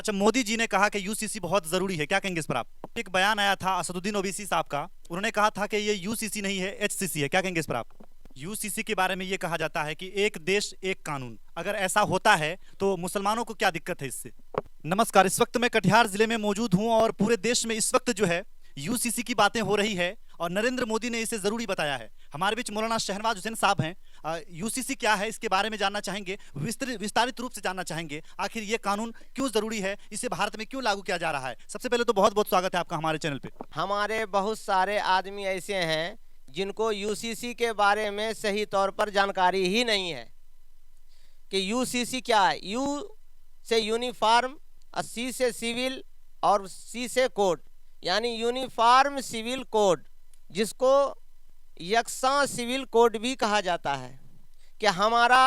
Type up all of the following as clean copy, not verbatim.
अच्छा, मोदी जी ने कहा कि यूसीसी बहुत जरूरी है, क्या कहेंगे इस पर आप? एक बयान आया था असदुद्दीन ओवैसी साहब का, उन्होंने कहा था कि ये यूसीसी नहीं है, एचसीसी है, क्या कहेंगे इस पर आप? यूसीसी के बारे में ये कहा जाता है कि एक देश एक कानून, अगर ऐसा होता है तो मुसलमानों को क्या दिक्कत है इससे? नमस्कार, इस वक्त मैं कटिहार जिले में मौजूद हूं और पूरे देश में इस वक्त जो है यूसीसी की बातें हो रही है और नरेंद्र मोदी ने इसे जरूरी बताया है। हमारे बीच मौलाना शहनवाज हुसैन साहब हैं। यूसीसी क्या है इसके बारे में जानना चाहेंगे, विस्तारित रूप से जानना चाहेंगे, आखिर ये कानून क्यों जरूरी है, इसे भारत में क्यों लागू किया जा रहा है। सबसे पहले तो बहुत बहुत स्वागत है आपका हमारे चैनल पे। हमारे बहुत सारे आदमी ऐसे हैं जिनको यूसीसी के बारे में सही तौर पर जानकारी ही नहीं है कि यूसीसी क्या है। यू से यूनिफॉर्म और सी से सिविल और सी से कोड, यानी यूनिफॉर्म सिविल कोड, जिसको यकसा सिविल कोड भी कहा जाता है, कि हमारा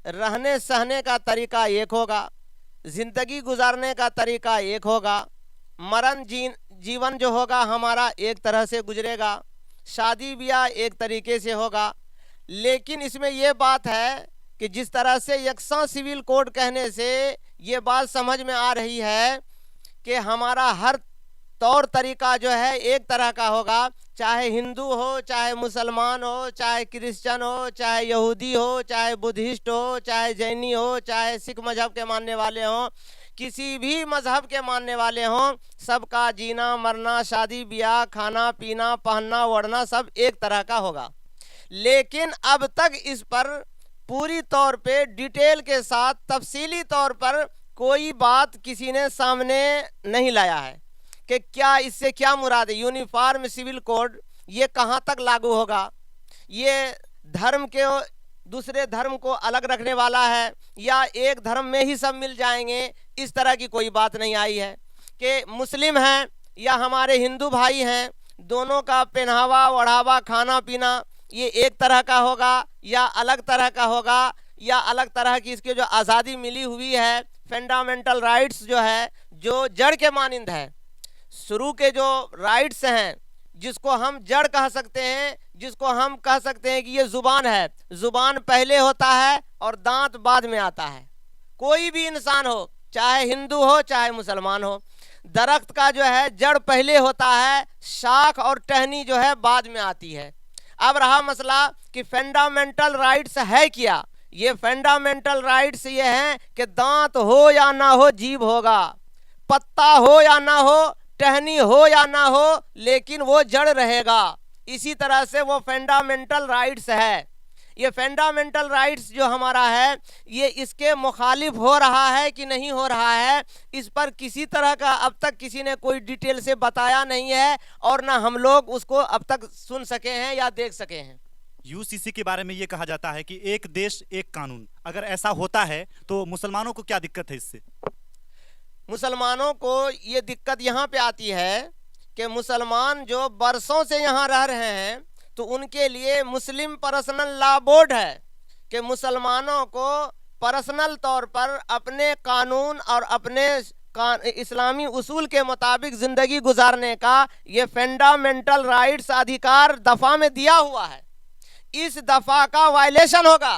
रहने सहने का तरीका एक होगा, ज़िंदगी गुजारने का तरीका एक होगा, मरण जीवन जो होगा हमारा एक तरह से गुजरेगा, शादी ब्याह एक तरीके से होगा। लेकिन इसमें यह बात है कि जिस तरह से यकसा सिविल कोड कहने से ये बात समझ में आ रही है कि हमारा हर तौर तरीका जो है एक तरह का होगा, चाहे हिंदू हो, चाहे मुसलमान हो, चाहे क्रिश्चियन हो, चाहे यहूदी हो, चाहे बुद्धिस्ट हो, चाहे जैनी हो, चाहे सिख मजहब के मानने वाले हों, किसी भी मजहब के मानने वाले हों, सबका जीना मरना, शादी ब्याह, खाना पीना, पहनना ओढ़ना सब एक तरह का होगा। लेकिन अब तक इस पर पूरी तौर पे डिटेल के साथ तफसीली तौर पर कोई बात किसी ने सामने नहीं लाया है कि क्या इससे क्या मुराद है। यूनिफॉर्म सिविल कोड ये कहाँ तक लागू होगा, ये धर्म के दूसरे धर्म को अलग रखने वाला है या एक धर्म में ही सब मिल जाएंगे, इस तरह की कोई बात नहीं आई है। कि मुस्लिम हैं या हमारे हिंदू भाई हैं, दोनों का पहनावा ओढ़ावा खाना पीना ये एक तरह का होगा या अलग तरह का होगा, या अलग तरह की इसकी जो आज़ादी मिली हुई है, फंडामेंटल राइट्स जो है, जो जड़ के मानिंद है, शुरू के जो राइट्स हैं, जिसको हम जड़ कह सकते हैं, जिसको हम कह सकते हैं कि ये जुबान है, जुबान पहले होता है और दांत बाद में आता है। कोई भी इंसान हो, चाहे हिंदू हो चाहे मुसलमान हो, दरख्त का जो है जड़ पहले होता है, शाख और टहनी जो है बाद में आती है। अब रहा मसला कि फंडामेंटल राइट्स है क्या। ये फंडामेंटल राइट्स ये हैं कि दांत हो या ना हो जीभ होगा, पत्ता हो या ना हो, टहनी हो या ना हो, लेकिन वो जड़ रहेगा। इसी तरह से वो फंडामेंटल राइट्स है। ये फंडामेंटल राइट्स जो हमारा है, ये इसके मुखालिफ हो रहा है कि नहीं हो रहा है, इस पर किसी तरह का अब तक किसी ने कोई डिटेल से बताया नहीं है और ना हम लोग उसको अब तक सुन सके हैं या देख सके हैं। यूसीसी के बारे में ये कहा जाता है कि एक देश एक कानून, अगर ऐसा होता है तो मुसलमानों को क्या दिक्कत है इससे? मुसलमानों को ये दिक्कत यहाँ पे आती है कि मुसलमान जो बरसों से यहाँ रह रहे हैं, तो उनके लिए मुस्लिम पर्सनल लॉ बोर्ड है कि मुसलमानों को पर्सनल तौर पर अपने कानून और अपने इस्लामी उसूल के मुताबिक ज़िंदगी गुजारने का ये फंडामेंटल राइट्स अधिकार दफ़ा में दिया हुआ है। इस दफ़ा का वायलेशन होगा।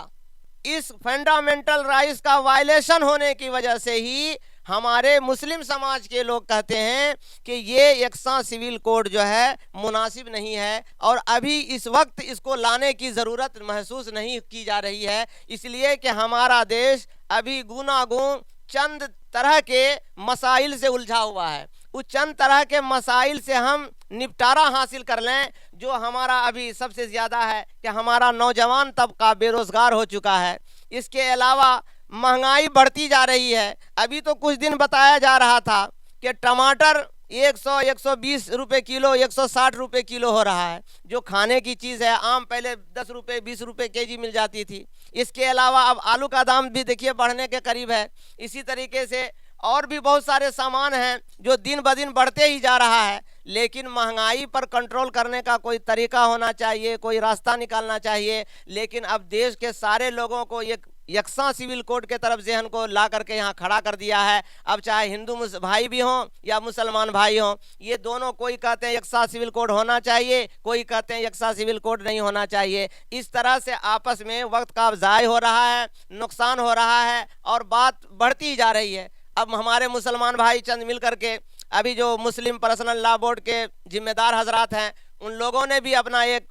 इस फंडामेंटल राइट्स का वायलेशन होने की वजह से ही हमारे मुस्लिम समाज के लोग कहते हैं कि ये यकसा सिविल कोड जो है मुनासिब नहीं है और अभी इस वक्त इसको लाने की ज़रूरत महसूस नहीं की जा रही है, इसलिए कि हमारा देश अभी गुनागुन चंद तरह के मसाइल से उलझा हुआ है। उस चंद तरह के मसाइल से हम निपटारा हासिल कर लें। जो हमारा अभी सबसे ज़्यादा है कि हमारा नौजवान तबका बेरोज़गार हो चुका है, इसके अलावा महंगाई बढ़ती जा रही है। अभी तो कुछ दिन बताया जा रहा था कि टमाटर 100-120 रुपये किलो, 160 रुपये किलो हो रहा है। जो खाने की चीज़ है, आम पहले 10 रुपये 20 रुपये केजी मिल जाती थी। इसके अलावा अब आलू का दाम भी देखिए बढ़ने के करीब है। इसी तरीके से और भी बहुत सारे सामान हैं जो दिन ब दिन बढ़ते ही जा रहा है। लेकिन महंगाई पर कंट्रोल करने का कोई तरीका होना चाहिए, कोई रास्ता निकालना चाहिए। लेकिन अब देश के सारे लोगों को एक यकसा सिविल कोड के तरफ जहन को ला करके यहाँ खड़ा कर दिया है। अब चाहे हिंदू भाई भी हों या मुसलमान भाई हों, ये दोनों, कोई कहते हैं यकसा सिविल कोड होना चाहिए, कोई कहते हैं यकसा सिविल कोड नहीं होना चाहिए। इस तरह से आपस में वक्त का ज़ाय हो रहा है, नुकसान हो रहा है और बात बढ़ती जा रही है। अब हमारे मुसलमान भाई चंद मिल करके अभी जो मुस्लिम पर्सनल लॉ बोर्ड के जिम्मेदार हजरात हैं, उन लोगों ने भी अपना एक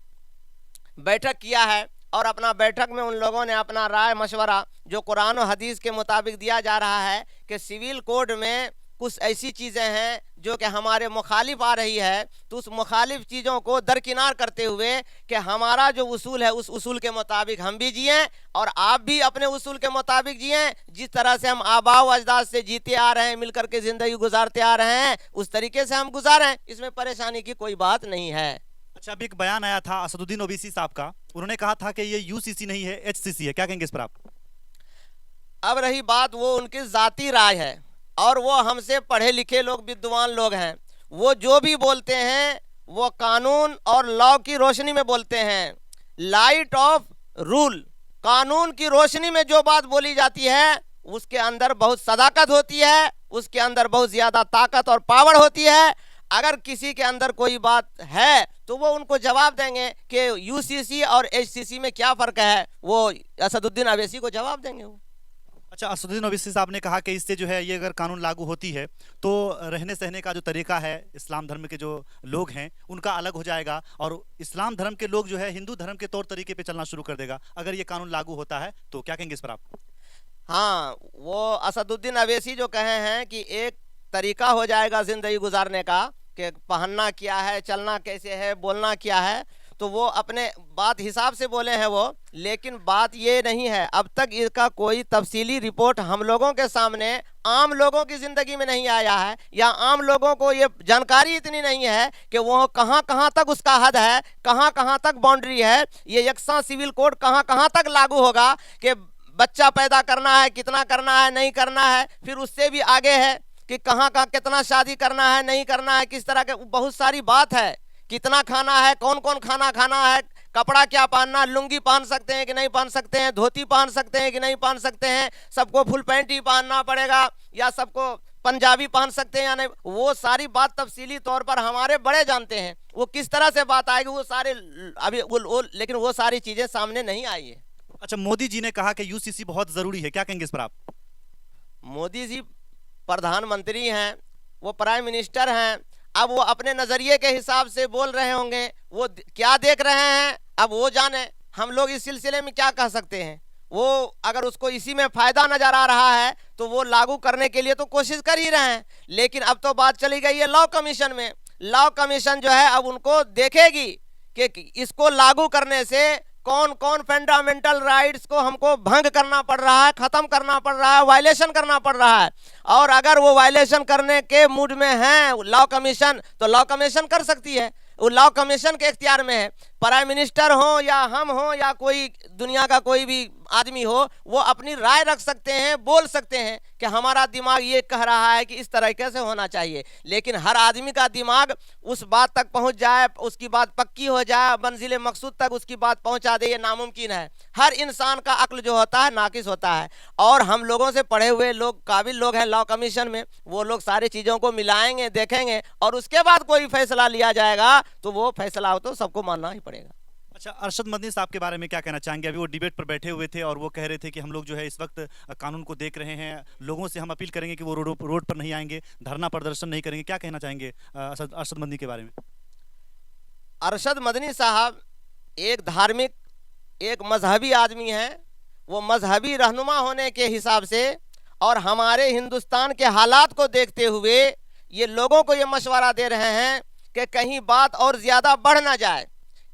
बैठक किया है और अपना बैठक में उन लोगों ने अपना राय मशवरा जो कुरान और हदीस के मुताबिक दिया जा रहा है कि सिविल कोड में कुछ ऐसी चीज़ें हैं जो कि हमारे मुखालिफ आ रही है, तो उस मुखालिफ चीज़ों को दरकिनार करते हुए कि हमारा जो उसूल है उस उसूल के मुताबिक हम भी जिएं और आप भी अपने उसूल के मुताबिक जिएं। जिस तरह से हम आबाओ अजदाद से जीते आ रहे हैं, मिल करके ज़िंदगी गुजारते आ रहे हैं, उस तरीके से हम गुजारें, इसमें परेशानी की कोई बात नहीं है। अच्छा, अभी एक बयान आया था असदुद्दीन ओवैसी साहब का, उन्होंने कहा था कि ये यूसीसी नहीं है एचसीसी है, क्या कहेंगे इस पर आप? अब रही बात, वो उनकी ज़ाती राय है और वो हमसे पढ़े लिखे लोग, विद्वान लोग हैं, वो जो भी बोलते हैं वो कानून और लॉ की रोशनी में बोलते हैं, लाइट ऑफ रूल, कानून की रोशनी में जो बात बोली जाती है उसके अंदर बहुत सदाकत होती है, उसके अंदर बहुत ज़्यादा ताकत और पावर होती है। अगर किसी के अंदर कोई बात है तो वो उनको जवाब देंगे कि यूसीसी और एचसीसी में क्या फ़र्क है, वो असदुद्दीन अवैसी को जवाब देंगे वो। अच्छा, असदुद्दीन ओवैसी साहब ने कहा कि इससे जो है ये अगर कानून लागू होती है तो रहने सहने का जो तरीका है इस्लाम धर्म के जो लोग हैं उनका अलग हो जाएगा और इस्लाम धर्म के लोग जो है हिंदू धर्म के तौर तरीके पे चलना शुरू कर देगा अगर ये कानून लागू होता है तो, क्या कहेंगे इस पर आप? हाँ, वो असदुद्दीन अवैसी जो कहे हैं कि एक तरीका हो जाएगा ज़िंदगी गुजारने का कि पहनना क्या है, चलना कैसे है, बोलना क्या है, तो वो अपने बात हिसाब से बोले हैं वो, लेकिन बात ये नहीं है, अब तक इसका कोई तफसीली रिपोर्ट हम लोगों के सामने आम लोगों की ज़िंदगी में नहीं आया है, या आम लोगों को ये जानकारी इतनी नहीं है कि वो कहाँ कहाँ तक उसका हद है, कहाँ कहाँ तक बाउंड्री है, ये यकसा सिविल कोड कहाँ कहाँ तक लागू होगा कि बच्चा पैदा करना है, कितना करना है, नहीं करना है, फिर उससे भी आगे है कि कहाँ कहाँ कितना शादी करना है, नहीं करना है, किस तरह के, बहुत सारी बात है, कितना खाना है, कौन कौन खाना खाना है, कपड़ा क्या पहनना, लुंगी पहन सकते हैं कि नहीं पहन सकते हैं, धोती पहन सकते हैं कि नहीं पहन सकते हैं, सबको फुल पैंट ही पहनना पड़ेगा या सबको पंजाबी पहन सकते हैं या नहीं, वो सारी बात तफसीली तौर पर हमारे बड़े जानते हैं, वो किस तरह से बात आएगी वो सारे अभी लेकिन वो सारी चीज़ें सामने नहीं आई है। अच्छा, मोदी जी ने कहा कि यूसीसी बहुत जरूरी है, क्या कहेंगे इस पर आप? मोदी जी प्रधानमंत्री हैं, वो प्राइम मिनिस्टर हैं, अब वो अपने नज़रिए के हिसाब से बोल रहे होंगे, वो क्या देख रहे हैं अब वो जाने, हम लोग इस सिलसिले में क्या कह सकते हैं। वो अगर उसको इसी में फ़ायदा नज़र आ रहा है तो वो लागू करने के लिए तो कोशिश कर ही रहे हैं, लेकिन अब तो बात चली गई है लॉ कमीशन में। लॉ कमीशन जो है अब उनको देखेगी कि इसको लागू करने से कौन कौन फंडामेंटल राइट्स को हमको भंग करना पड़ रहा है, ख़त्म करना पड़ रहा है, वायलेशन करना पड़ रहा है, और अगर वो वायलेशन करने के मूड में हैं लॉ कमीशन तो लॉ कमीशन कर सकती है, वो लॉ कमीशन के इख्तियार में है। प्राइम मिनिस्टर हो या हम हो या कोई दुनिया का कोई भी आदमी हो, वो अपनी राय रख सकते हैं, बोल सकते हैं कि हमारा दिमाग ये कह रहा है कि इस तरीके से होना चाहिए, लेकिन हर आदमी का दिमाग उस बात तक पहुंच जाए, उसकी बात पक्की हो जाए, मंजिल मकसूद तक उसकी बात पहुंचा दे, ये नामुमकिन है। हर इंसान का अक्ल जो होता है नाकिस होता है, और हम लोगों से पढ़े हुए लोग, काबिल लोग हैं लॉ कमीशन में, वो लोग सारी चीज़ों को मिलाएंगे, देखेंगे, और उसके बाद कोई फैसला लिया जाएगा तो वो फैसला हो तो सबको मानना ही पड़ेगा। अच्छा, अरशद मदनी साहब के बारे में क्या कहना चाहेंगे? अभी वो डिबेट पर बैठे हुए थे और वो कह रहे थे कि हम लोग जो है इस वक्त कानून को देख रहे हैं, लोगों से हम अपील करेंगे कि वो रोड पर नहीं आएंगे, धरना प्रदर्शन नहीं करेंगे, क्या कहना चाहेंगे अरशद मदनी के बारे में? अरशद मदनी साहब एक धार्मिक, एक मजहबी आदमी हैं, वो मजहबी रहनुमा होने के हिसाब से और हमारे हिंदुस्तान के हालात को देखते हुए ये लोगों को ये मशवरा दे रहे हैं कि कहीं बात और ज़्यादा बढ़ ना जाए।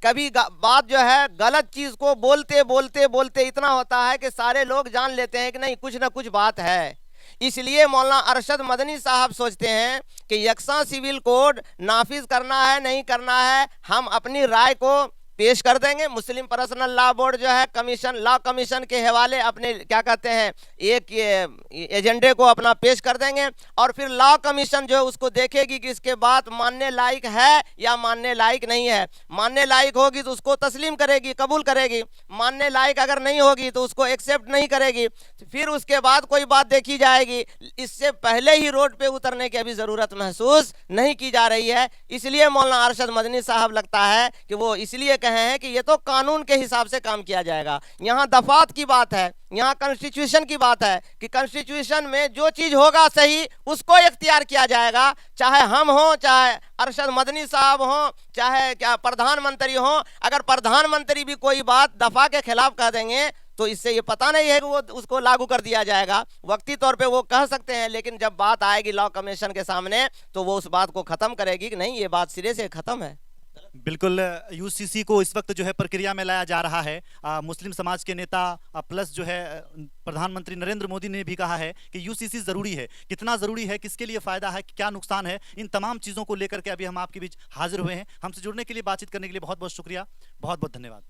कभी बात जो है गलत चीज़ को बोलते बोलते बोलते इतना होता है कि सारे लोग जान लेते हैं कि नहीं कुछ ना कुछ बात है। इसलिए मौलाना अरशद मदनी साहब सोचते हैं कि यकसा सिविल कोड नाफिज करना है नहीं करना है, हम अपनी राय को पेश कर देंगे। मुस्लिम पर्सनल लॉ बोर्ड जो है कमीशन, लॉ कमीशन के हवाले अपने क्या कहते हैं एक एजेंडे को अपना पेश कर देंगे, और फिर लॉ कमीशन जो है उसको देखेगी कि इसके बाद मानने लायक है या मानने लायक नहीं है। मानने लायक होगी तो उसको तस्लीम करेगी, कबूल करेगी, मानने लायक अगर नहीं होगी तो उसको एक्सेप्ट नहीं करेगी, फिर उसके बाद कोई बात देखी जाएगी। इससे पहले ही रोड पे उतरने की अभी ज़रूरत महसूस नहीं की जा रही है। इसलिए मौलाना अरशद मदनी साहब लगता है कि वो इसलिए कहे हैं कि ये तो कानून के हिसाब से काम किया जाएगा। यहाँ दफात की बात है, यहाँ कॉन्स्टिट्यूशन की बात है कि कॉन्स्टिट्यूशन में जो चीज होगा सही उसको इख्तियार किया जाएगा, चाहे हम हो, चाहे अरशद मदनी साहब हो, चाहे क्या प्रधानमंत्री हो। अगर प्रधानमंत्री भी कोई बात दफा के खिलाफ कह देंगे तो इससे ये पता नहीं है कि वो उसको लागू कर दिया जाएगा। वक्ती तौर पे वो कह सकते हैं, लेकिन जब बात आएगी लॉ कमीशन के सामने तो वो उस बात को खत्म करेगी कि नहीं ये बात सिरे से खत्म है। बिल्कुल, यूसीसी को इस वक्त जो है प्रक्रिया में लाया जा रहा है। मुस्लिम समाज के नेता प्लस जो है प्रधानमंत्री नरेंद्र मोदी ने भी कहा है कि यूसीसी जरूरी है। कितना जरूरी है, किसके लिए फायदा है, क्या नुकसान है, इन तमाम चीजों को लेकर के अभी हम आपके बीच हाजिर हुए हैं। हमसे जुड़ने के लिए, बातचीत करने के लिए बहुत बहुत शुक्रिया, बहुत बहुत धन्यवाद।